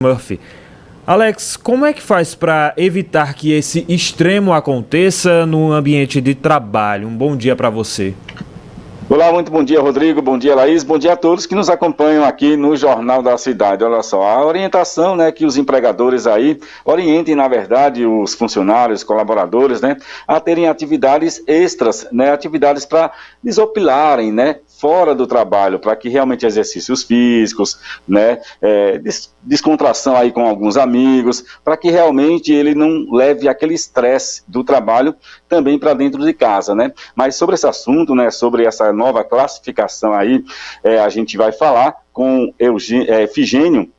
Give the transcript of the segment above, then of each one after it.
Murphy. Alex, como é que faz para evitar que esse extremo aconteça no ambiente de trabalho? Um bom dia para você. Olá, muito bom dia, Rodrigo, bom dia, Laís, bom dia a todos que nos acompanham aqui no Jornal da Cidade. Olha só, a orientação, que os empregadores aí orientem, na verdade, os funcionários, colaboradores, a terem atividades extras, atividades para desopilarem, fora do trabalho, para que realmente exercícios físicos, descontração aí com alguns amigos, para que realmente ele não leve aquele estresse do trabalho também para dentro de casa, Mas sobre esse assunto, sobre essa nova classificação aí, a gente vai falar com Efigênio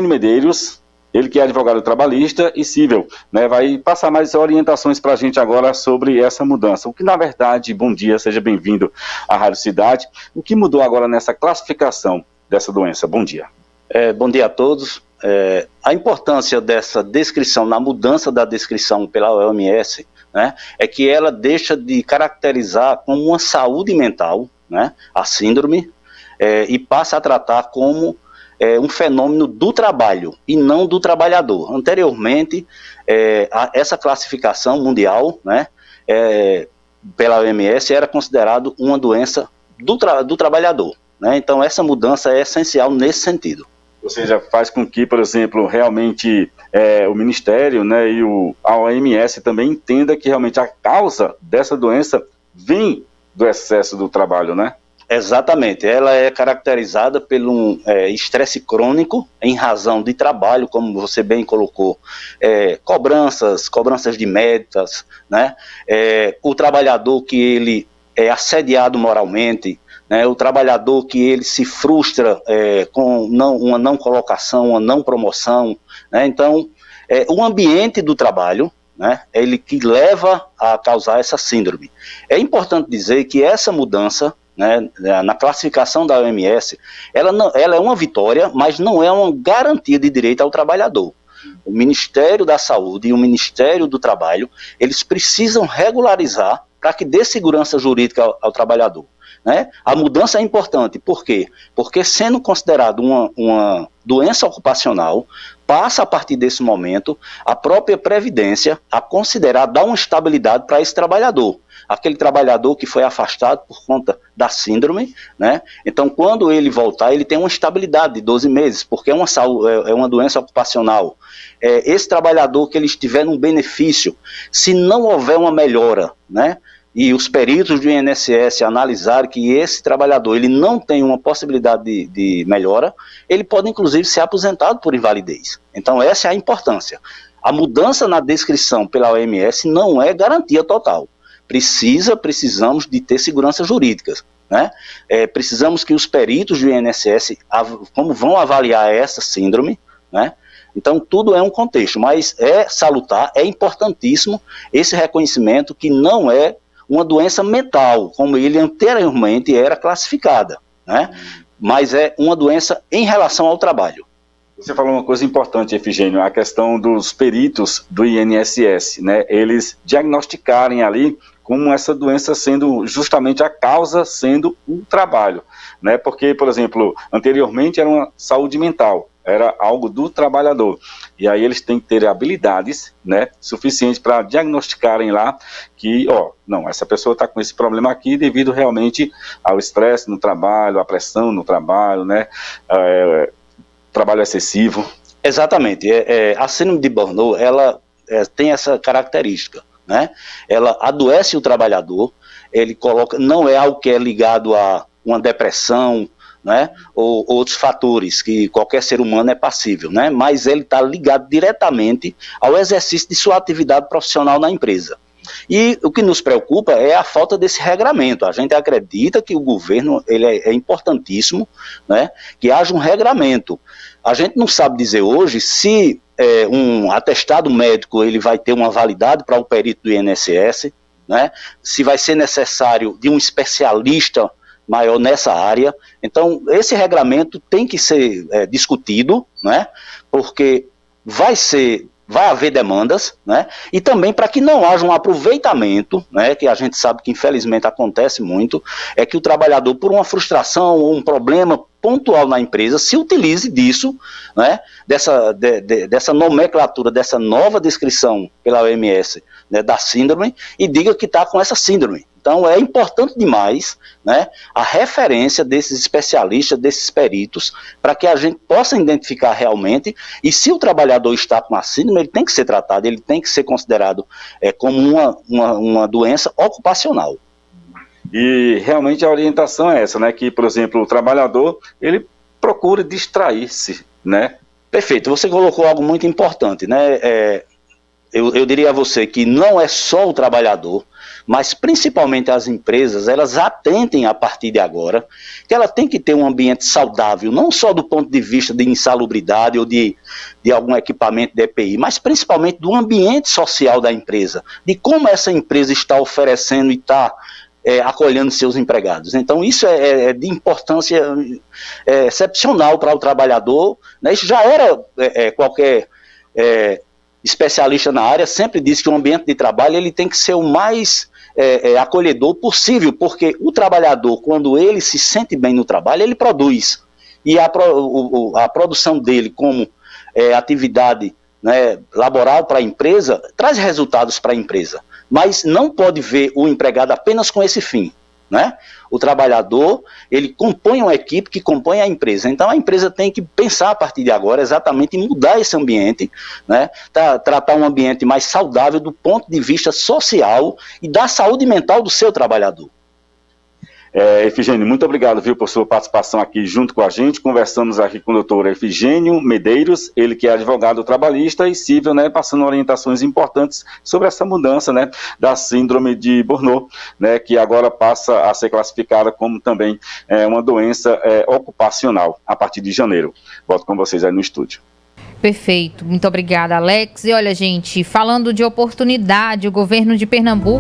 Medeiros, ele que é advogado trabalhista e civil, vai passar mais orientações para a gente agora sobre essa mudança. O que, na verdade, bom dia, seja bem-vindo à Rádio Cidade. O que mudou agora nessa classificação dessa doença? Bom dia. Bom dia a todos. A importância dessa descrição, na mudança da descrição pela OMS, é que ela deixa de caracterizar como uma saúde mental, a síndrome, e passa a tratar como um fenômeno do trabalho e não do trabalhador. Anteriormente, essa classificação mundial, pela OMS, era considerado uma doença do trabalhador. Então, essa mudança é essencial nesse sentido. Ou seja, faz com que, por exemplo, realmente o Ministério e a OMS também entenda que realmente a causa dessa doença vem do excesso do trabalho, Exatamente, ela é caracterizada pelo estresse crônico em razão de trabalho, como você bem colocou, cobranças de metas, o trabalhador que ele é assediado moralmente, o trabalhador que ele se frustra com uma não colocação, uma não promoção, Então, o ambiente do trabalho, ele que leva a causar essa síndrome. É importante dizer que essa mudança, na classificação da OMS, ela é uma vitória, mas não é uma garantia de direito ao trabalhador. O Ministério da Saúde e o Ministério do Trabalho, eles precisam regularizar para que dê segurança jurídica ao trabalhador. A mudança é importante, por quê? Porque sendo considerado uma doença ocupacional, passa a partir desse momento a própria Previdência a considerar, dar uma estabilidade para esse trabalhador. Aquele trabalhador que foi afastado por conta da síndrome, Então, quando ele voltar, ele tem uma estabilidade de 12 meses, porque é uma doença ocupacional. Esse trabalhador que ele estiver num benefício, se não houver uma melhora, e os peritos do INSS analisarem que esse trabalhador ele não tem uma possibilidade de melhora, ele pode inclusive ser aposentado por invalidez. Então essa é a importância. A mudança na descrição pela OMS não é garantia total. Precisamos de ter segurança jurídica. Precisamos que os peritos do INSS como vão avaliar essa síndrome, Então tudo é um contexto, mas é salutar, é importantíssimo esse reconhecimento que não é uma doença mental, como ele anteriormente era classificada, Mas é uma doença em relação ao trabalho. Você falou uma coisa importante, Efigênio, a questão dos peritos do INSS, Eles diagnosticarem ali como essa doença sendo justamente a causa sendo o trabalho, Porque, por exemplo, anteriormente era uma saúde mental, era algo do trabalhador. E aí eles têm que ter habilidades, suficientes para diagnosticarem lá que, não, essa pessoa está com esse problema aqui devido realmente ao estresse no trabalho, à pressão no trabalho, trabalho excessivo. Exatamente. A síndrome de Burnout, ela tem essa característica, Ela adoece o trabalhador, ele coloca, não é algo que é ligado a uma depressão, ou outros fatores que qualquer ser humano é passível, mas ele está ligado diretamente ao exercício de sua atividade profissional na empresa. E o que nos preocupa é a falta desse regramento. A gente acredita que o governo ele é importantíssimo, que haja um regramento. A gente não sabe dizer hoje se um atestado médico ele vai ter uma validade para o perito do INSS, se vai ser necessário de um especialista maior nessa área. Então, esse regramento tem que ser discutido, porque vai haver demandas, e também para que não haja um aproveitamento, que a gente sabe que infelizmente acontece muito, é que o trabalhador, por uma frustração ou um problema pontual na empresa, se utilize disso, né, dessa nomenclatura, dessa nova descrição pela OMS, né, da síndrome, e diga que está com essa síndrome. Então, é importante demais, né, a referência desses especialistas, desses peritos, para que a gente possa identificar realmente, e se o trabalhador está com a síndrome, ele tem que ser tratado, ele tem que ser considerado como uma doença ocupacional. E realmente a orientação é essa, né, que, por exemplo, o trabalhador, ele procura distrair-se, né? Perfeito, você colocou algo muito importante, né? Eu diria a você que não é só o trabalhador, mas principalmente as empresas, elas atentem a partir de agora que ela tem que ter um ambiente saudável, não só do ponto de vista de insalubridade ou de algum equipamento de EPI, mas principalmente do ambiente social da empresa, de como essa empresa está oferecendo e está acolhendo seus empregados. Então isso é de importância excepcional para o trabalhador, né? Isso já era qualquer especialista na área sempre disse que o ambiente de trabalho ele tem que ser o mais acolhedor possível, porque o trabalhador, quando ele se sente bem no trabalho, ele produz. E a produção dele como atividade, né, laboral para a empresa, traz resultados para a empresa. Mas não pode ver o empregado apenas com esse fim, né? O trabalhador, ele compõe uma equipe que compõe a empresa. Então a empresa tem que pensar a partir de agora exatamente em mudar esse ambiente, né? Tratar um ambiente mais saudável do ponto de vista social e da saúde mental do seu trabalhador. Efigênio, muito obrigado, viu, por sua participação aqui junto com a gente. Conversamos aqui com o doutor Efigênio Medeiros, ele que é advogado trabalhista e civil, né, passando orientações importantes sobre essa mudança, né, da síndrome de Burnout, né, que agora passa a ser classificada como também uma doença ocupacional a partir de janeiro. Volto com vocês aí no estúdio. Perfeito, muito obrigada, Alex. E olha, gente, falando de oportunidade, o governo de Pernambuco